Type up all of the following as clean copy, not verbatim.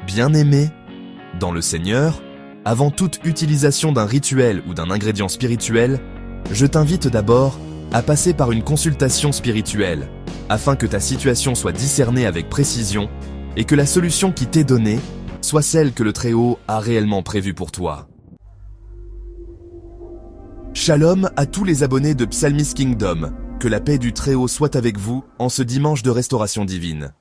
Bien-aimé, dans le Seigneur, avant toute utilisation d'un rituel ou d'un ingrédient spirituel, je t'invite d'abord à passer par une consultation spirituelle, afin que ta situation soit discernée avec précision et que la solution qui t'est donnée soit celle que le Très-Haut a réellement prévue pour toi. Shalom à tous les abonnés de Psalmist Kingdom, que la paix du Très-Haut soit avec vous en ce dimanche de restauration divine.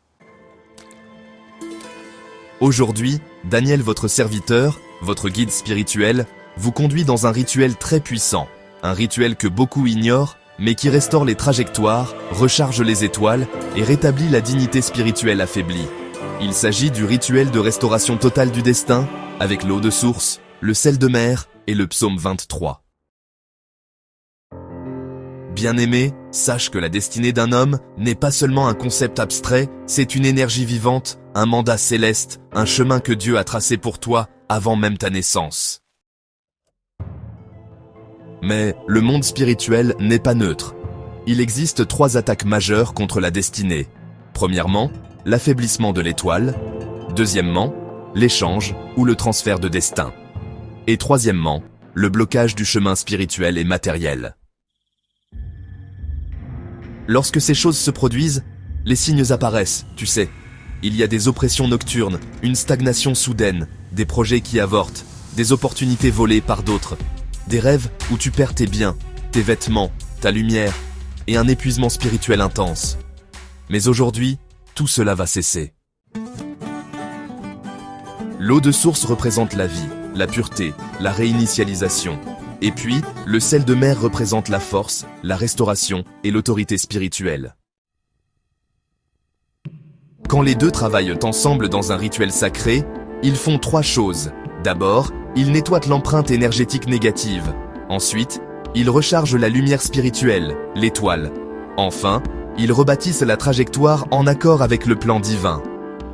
Aujourd'hui, Daniel, votre serviteur, votre guide spirituel, vous conduit dans un rituel très puissant, un rituel que beaucoup ignorent, mais qui restaure les trajectoires, recharge les étoiles et rétablit la dignité spirituelle affaiblie. Il s'agit du rituel de restauration totale du destin, avec l'eau de source, le sel de mer et le psaume 23. Bien-aimé, sache que la destinée d'un homme n'est pas seulement un concept abstrait, c'est une énergie vivante, un mandat céleste, un chemin que Dieu a tracé pour toi avant même ta naissance. Mais le monde spirituel n'est pas neutre. Il existe 3 attaques majeures contre la destinée. Premièrement, l'affaiblissement de l'étoile. Deuxièmement, l'échange ou le transfert de destin. Et troisièmement, le blocage du chemin spirituel et matériel. Lorsque ces choses se produisent, les signes apparaissent, tu sais. Il y a des oppressions nocturnes, une stagnation soudaine, des projets qui avortent, des opportunités volées par d'autres, des rêves où tu perds tes biens, tes vêtements, ta lumière, et un épuisement spirituel intense. Mais aujourd'hui, tout cela va cesser. L'eau de source représente la vie, la pureté, la réinitialisation. Et puis, le sel de mer représente la force, la restauration et l'autorité spirituelle. Quand les deux travaillent ensemble dans un rituel sacré, ils font 3 choses. D'abord, ils nettoient l'empreinte énergétique négative. Ensuite, ils rechargent la lumière spirituelle, l'étoile. Enfin, ils rebâtissent la trajectoire en accord avec le plan divin.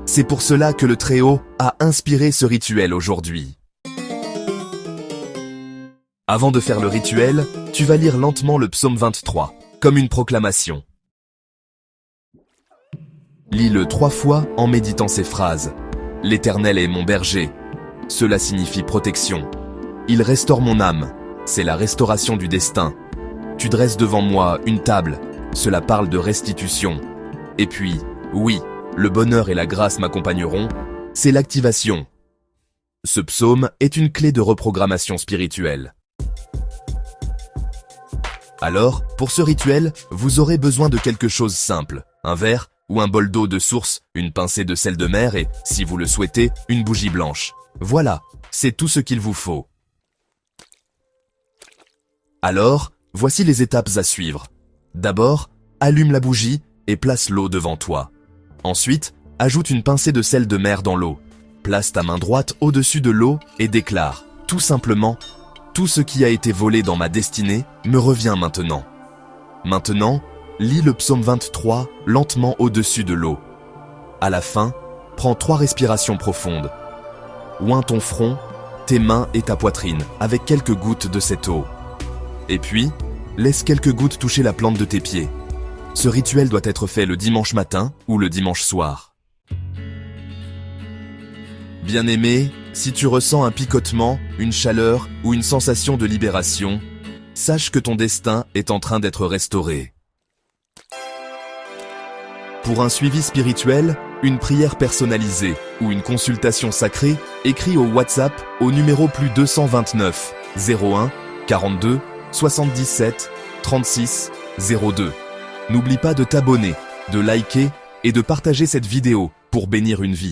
C'est pour cela que le Très-Haut a inspiré ce rituel aujourd'hui. Avant de faire le rituel, tu vas lire lentement le psaume 23, comme une proclamation. Lis-le 3 fois en méditant ces phrases. L'Éternel est mon berger. Cela signifie protection. Il restaure mon âme. C'est la restauration du destin. Tu dresses devant moi une table. Cela parle de restitution. Et puis, oui, le bonheur et la grâce m'accompagneront. C'est l'activation. Ce psaume est une clé de reprogrammation spirituelle. Alors, pour ce rituel, vous aurez besoin de quelque chose simple, un verre ou un bol d'eau de source, une pincée de sel de mer et, si vous le souhaitez, une bougie blanche. Voilà, c'est tout ce qu'il vous faut. Alors, voici les étapes à suivre. D'abord, allume la bougie et place l'eau devant toi. Ensuite, ajoute une pincée de sel de mer dans l'eau. Place ta main droite au-dessus de l'eau et déclare, tout simplement, tout ce qui a été volé dans ma destinée me revient maintenant. Maintenant, lis le psaume 23 lentement au-dessus de l'eau. À la fin, prends 3 respirations profondes. Oins ton front, tes mains et ta poitrine avec quelques gouttes de cette eau. Et puis, laisse quelques gouttes toucher la plante de tes pieds. Ce rituel doit être fait le dimanche matin ou le dimanche soir. Bien-aimé, si tu ressens un picotement, une chaleur ou une sensation de libération, sache que ton destin est en train d'être restauré. Pour un suivi spirituel, une prière personnalisée ou une consultation sacrée, écris au WhatsApp au numéro +229 01 42 77 36 02. N'oublie pas de t'abonner, de liker et de partager cette vidéo pour bénir une vie.